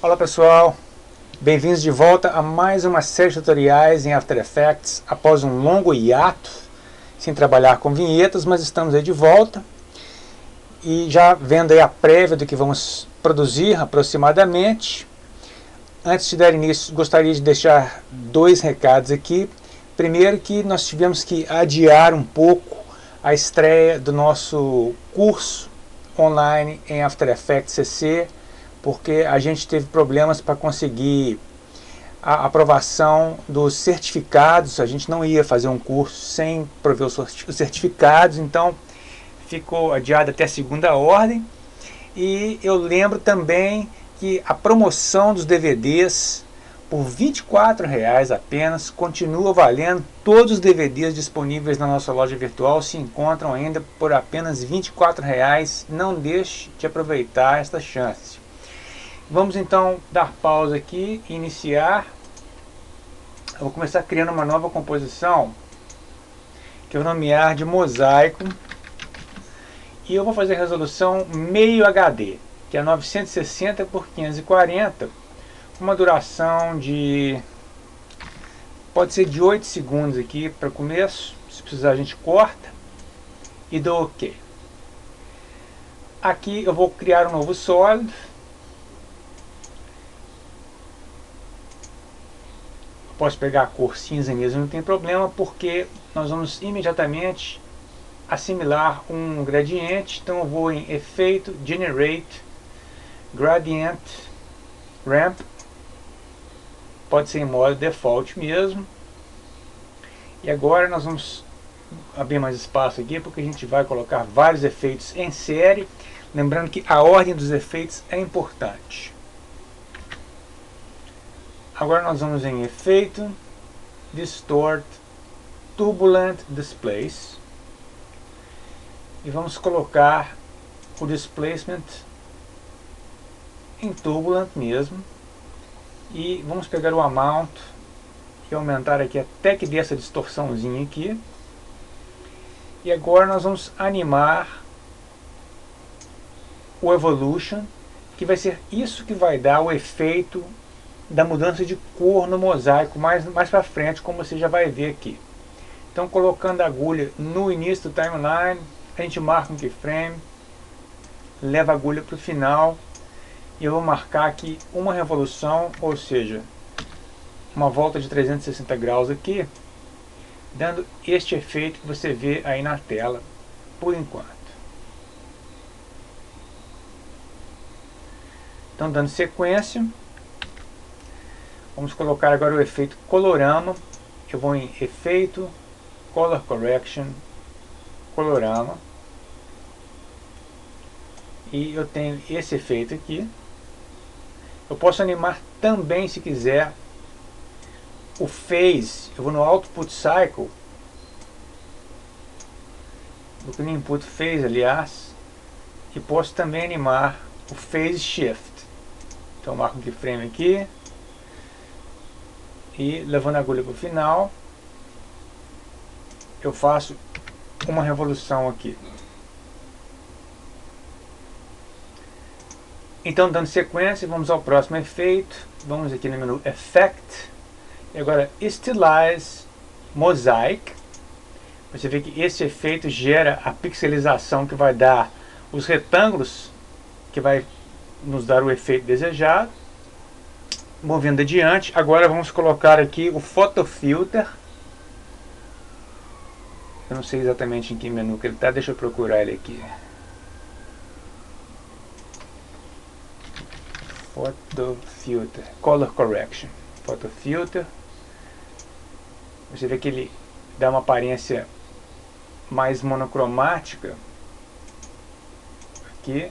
Olá pessoal, bem-vindos de volta a mais uma série de tutoriais em After Effects após um longo hiato sem trabalhar com vinhetas, mas estamos aí de volta e já vendo aí a prévia do que vamos produzir aproximadamente. Antes de dar início, gostaria de deixar dois recados aqui. Primeiro, que nós tivemos que adiar um pouco a estreia do nosso curso online em After Effects CC, porque a gente teve problemas para conseguir a aprovação dos certificados. A gente não ia fazer um curso sem prover os certificados, então ficou adiado até a segunda ordem. E eu lembro também que a promoção dos DVDs por R$ 24,00 apenas continua valendo. Todos os DVDs disponíveis na nossa loja virtual se encontram ainda por apenas R$ 24,00. Não deixe de aproveitar esta chance. Vamos então dar pausa aqui e iniciar. Eu vou começar criando uma nova composição que eu vou nomear de mosaico. E eu vou fazer a resolução meio HD, que é 960 por 540, uma duração de, pode ser de 8 segundos aqui para começo. Se precisar a gente corta e dou OK. Aqui eu vou criar um novo sólido. Posso pegar a cor cinza mesmo, não tem problema, porque nós vamos imediatamente assimilar um gradiente. Então eu vou em Efeito, Generate, Gradient, Ramp. Pode ser em modo default mesmo. E agora nós vamos abrir mais espaço aqui, porque a gente vai colocar vários efeitos em série. Lembrando que a ordem dos efeitos é importante. Agora nós vamos em Efeito, Distort, Turbulent Displace. E vamos colocar o Displacement em Turbulent mesmo. E vamos pegar o Amount e aumentar aqui até que dê essa distorçãozinha aqui. E agora nós vamos animar o Evolution, que vai ser isso que vai dar o efeito da mudança de cor no mosaico mais para frente, como você já vai ver aqui. Então, colocando a agulha no início do timeline, a gente marca um keyframe, leva a agulha para o final e eu vou marcar aqui uma revolução, ou seja, uma volta de 360 graus aqui, dando este efeito que você vê aí na tela por enquanto. Então, dando sequência, vamos colocar agora o efeito colorama. Eu vou em Efeito, Color Correction, Colorama. E eu tenho esse efeito aqui. Eu posso animar também, se quiser, o Phase. Eu vou no Output Cycle, no Input Phase, aliás, e posso também animar o Phase Shift. Então eu marco um keyframe aqui e, levando a agulha para o final, eu faço uma revolução aqui. Então, dando sequência, vamos ao próximo efeito. Vamos aqui no menu Effect e agora Stylize Mosaic. Você vê que esse efeito gera a pixelização que vai dar os retângulos, que vai nos dar o efeito desejado. Movendo adiante, agora vamos colocar aqui o Photo Filter. Eu não sei exatamente em que menu que ele está, deixa eu procurar ele aqui. Photo Filter, Color Correction, Photo Filter. Você vê que ele dá uma aparência mais monocromática aqui.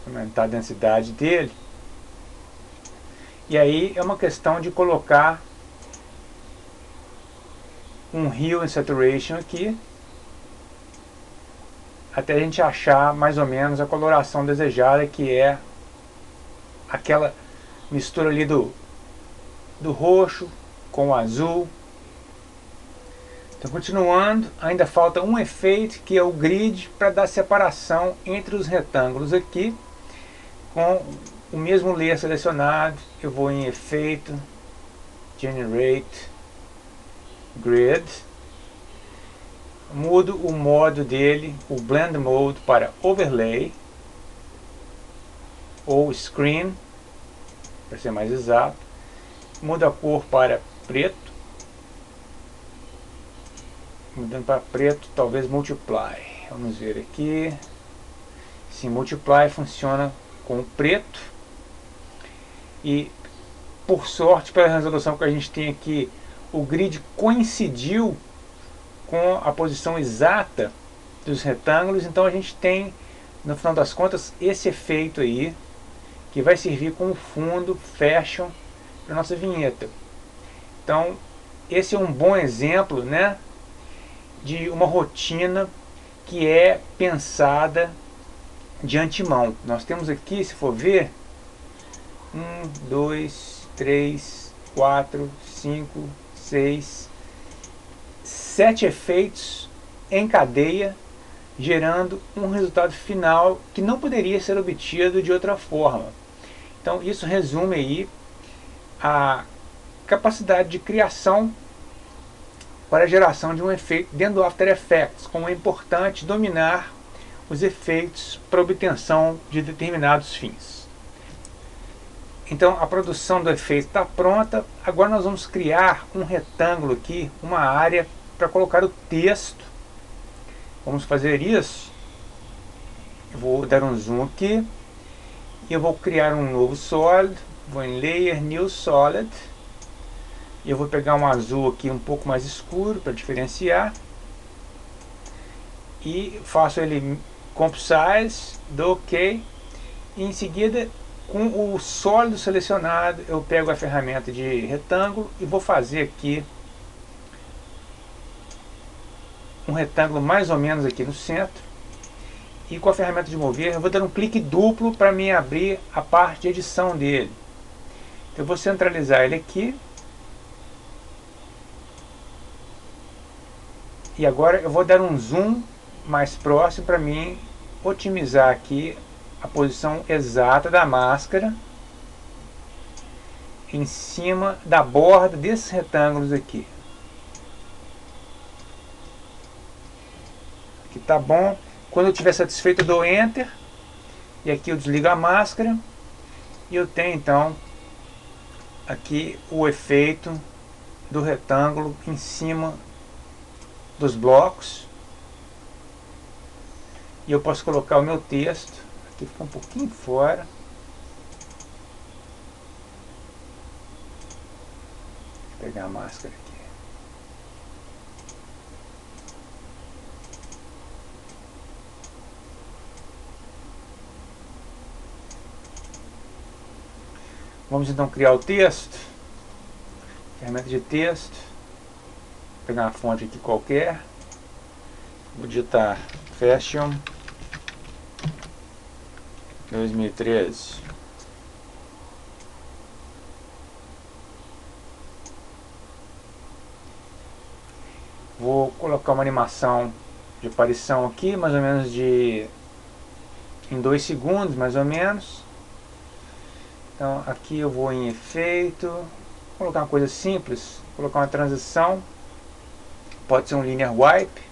Aumentar a densidade dele. E aí é uma questão de colocar um Hue and Saturation aqui, até a gente achar mais ou menos a coloração desejada, que é aquela mistura ali do roxo com o azul. Então, continuando, ainda falta um efeito, que é o grid, para dar separação entre os retângulos aqui. Com o mesmo layer selecionado, eu vou em Efeito, Generate, Grid, mudo o modo dele, o Blend Mode, para Overlay, ou Screen, para ser mais exato, mudo a cor para preto, mudando para preto, talvez Multiply, vamos ver aqui, sim, Multiply funciona com o preto, e por sorte, pela resolução que a gente tem aqui, o grid coincidiu com a posição exata dos retângulos, então a gente tem, no final das contas, esse efeito aí, que vai servir como fundo fashion para nossa vinheta. Então, esse é um bom exemplo, né, de uma rotina que é pensada de antemão. Nós temos aqui, se for ver, 1, 2, 3, 4, 5, 6, 7 efeitos em cadeia, gerando um resultado final que não poderia ser obtido de outra forma. Então isso resume aí a capacidade de criação para a geração de um efeito dentro do After Effects, como é importante dominar os efeitos para obtenção de determinados fins. Então a produção do efeito está pronta, agora nós vamos criar um retângulo aqui, uma área para colocar o texto. Vamos fazer isso. Eu vou dar um zoom aqui e eu vou criar um novo Solid, vou em Layer, New Solid, e eu vou pegar um azul aqui um pouco mais escuro para diferenciar, e faço ele Comp Size, dou OK, e em seguida, com o sólido selecionado, eu pego a ferramenta de retângulo e vou fazer aqui um retângulo mais ou menos aqui no centro, e com a ferramenta de mover eu vou dar um clique duplo para me abrir a parte de edição dele. Então eu vou centralizar ele aqui, e agora eu vou dar um zoom mais próximo para mim otimizar aqui a posição exata da máscara em cima da borda desses retângulos aqui. Aqui tá bom. Quando eu estiver satisfeito eu dou Enter, e aqui eu desligo a máscara, e eu tenho então aqui o efeito do retângulo em cima dos blocos, e eu posso colocar o meu texto, aqui fica um pouquinho fora, vou pegar a máscara aqui. Vamos então criar o texto, ferramenta de texto, vou pegar uma fonte aqui qualquer, vou digitar Fashion 2013. Vou colocar uma animação de aparição aqui, mais ou menos em 2 segundos, mais ou menos. Então aqui eu vou em efeito, vou colocar uma coisa simples, vou colocar uma transição, pode ser um linear wipe.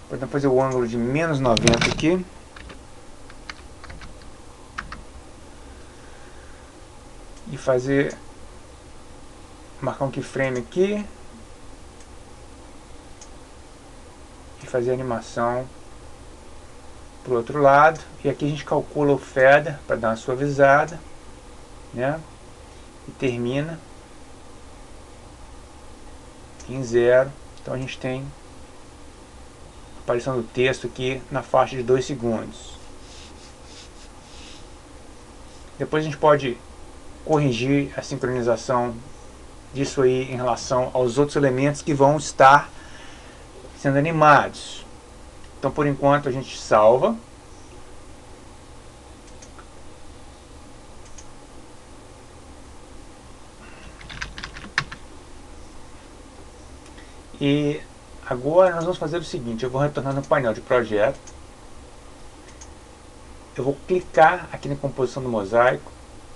Podemos fazer o ângulo de menos 90 aqui. E fazer, marcar um keyframe aqui. E fazer a animação para o outro lado. E aqui a gente calcula o feather para dar uma suavizada, né? E termina em 0. Então a gente tem aparição do texto aqui na faixa de 2 segundos. Depois a gente pode corrigir a sincronização disso aí em relação aos outros elementos que vão estar sendo animados. Então por enquanto a gente salva. E agora nós vamos fazer o seguinte: eu vou retornar no painel de projeto, eu vou clicar aqui na composição do mosaico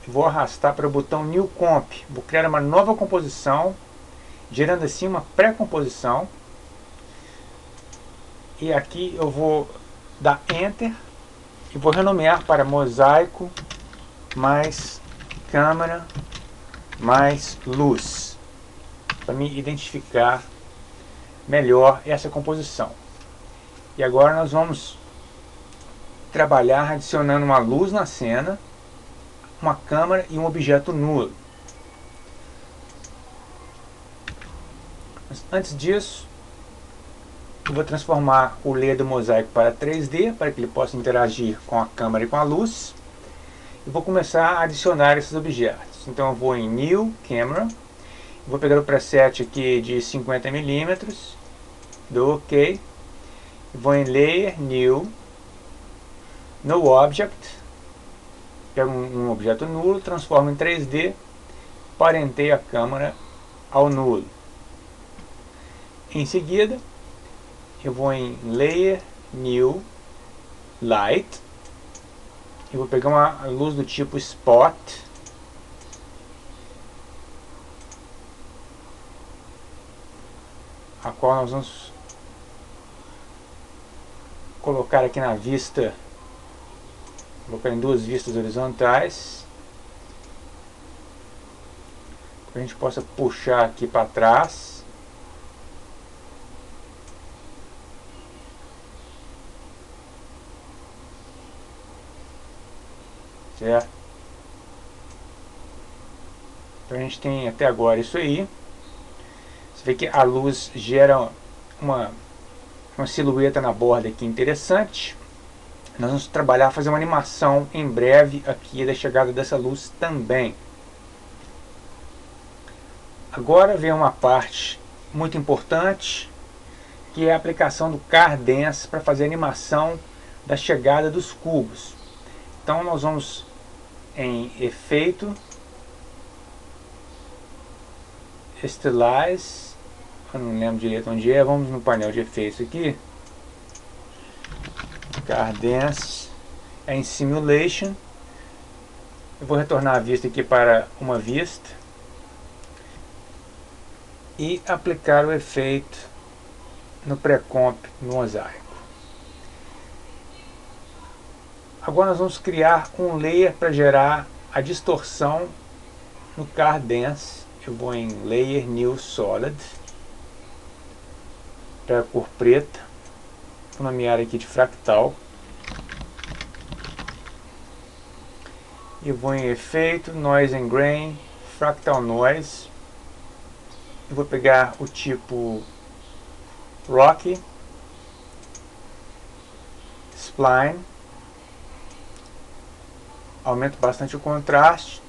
e vou arrastar para o botão New Comp. Vou criar uma nova composição, gerando assim uma pré-composição, e aqui eu vou dar Enter e vou renomear para mosaico mais câmera mais luz, para me identificar melhor essa composição. E agora nós vamos trabalhar adicionando uma luz na cena, uma câmera e um objeto nulo. Mas antes disso, eu vou transformar o layer do mosaico para 3D, para que ele possa interagir com a câmera e com a luz. E vou começar a adicionar esses objetos. Então eu vou em New Camera, vou pegar o preset aqui de 50 mm, dou OK, vou em Layer, New, no Object, pego um objeto nulo, transformo em 3D, parenteio a câmera ao nulo. Em seguida, eu vou em Layer, New, Light, e vou pegar uma luz do tipo Spot, a qual nós vamos colocar aqui na vista, vou colocar em duas vistas horizontais, para que a gente possa puxar aqui para trás. Certo? Então a gente tem até agora isso aí. Você vê que a luz gera uma silhueta na borda aqui interessante. Nós vamos trabalhar, fazer uma animação em breve aqui da chegada dessa luz também. Agora vem uma parte muito importante, que é a aplicação do Car Dance para fazer a animação da chegada dos cubos. Então nós vamos em Efeito, Stylize, eu não lembro direito onde é, vamos no painel de efeitos aqui, Car Dance, é em Simulation, eu vou retornar a vista aqui para uma vista e aplicar o efeito no pré-comp no mosaico. Agora nós vamos criar um layer para gerar a distorção no Car Dance. Eu vou em Layer, New, Solid, para a cor preta, vou nomear aqui de fractal, e vou em Efeito, Noise and Grain, Fractal Noise, eu vou pegar o tipo Rocky, Spline, aumento bastante o contraste,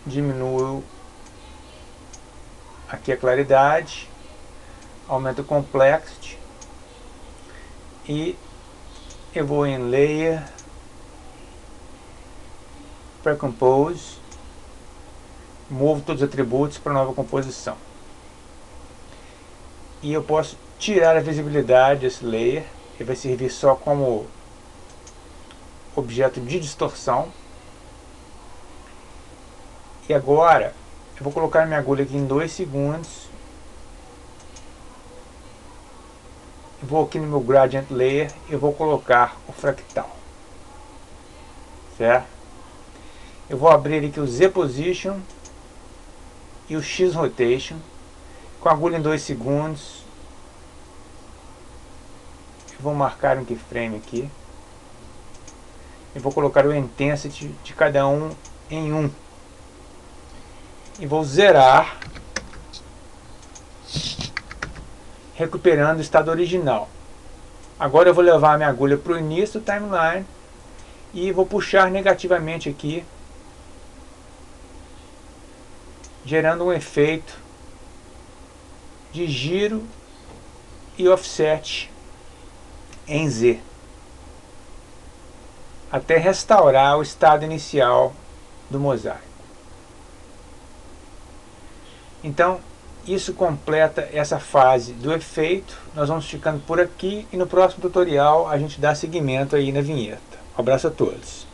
diminuo aqui a claridade, aumento o complexity, e eu vou em Layer, Pre-Compose, movo todos os atributos para nova composição. E eu posso tirar a visibilidade desse layer, ele vai servir só como objeto de distorção. E agora eu vou colocar minha agulha aqui em 2 segundos. Eu vou aqui no meu Gradient Layer e eu vou colocar o fractal. Certo? Eu vou abrir aqui o Z Position e o X Rotation. Com a agulha em 2 segundos. Eu vou marcar um keyframe aqui. E vou colocar o Intensity de cada um em 1. E vou zerar, recuperando o estado original. Agora eu vou levar a minha agulha para o início do timeline e vou puxar negativamente aqui, gerando um efeito de giro e offset em Z, até restaurar o estado inicial do mosaico. Então, isso completa essa fase do efeito. Nós vamos ficando por aqui e no próximo tutorial a gente dá seguimento aí na vinheta. Um abraço a todos.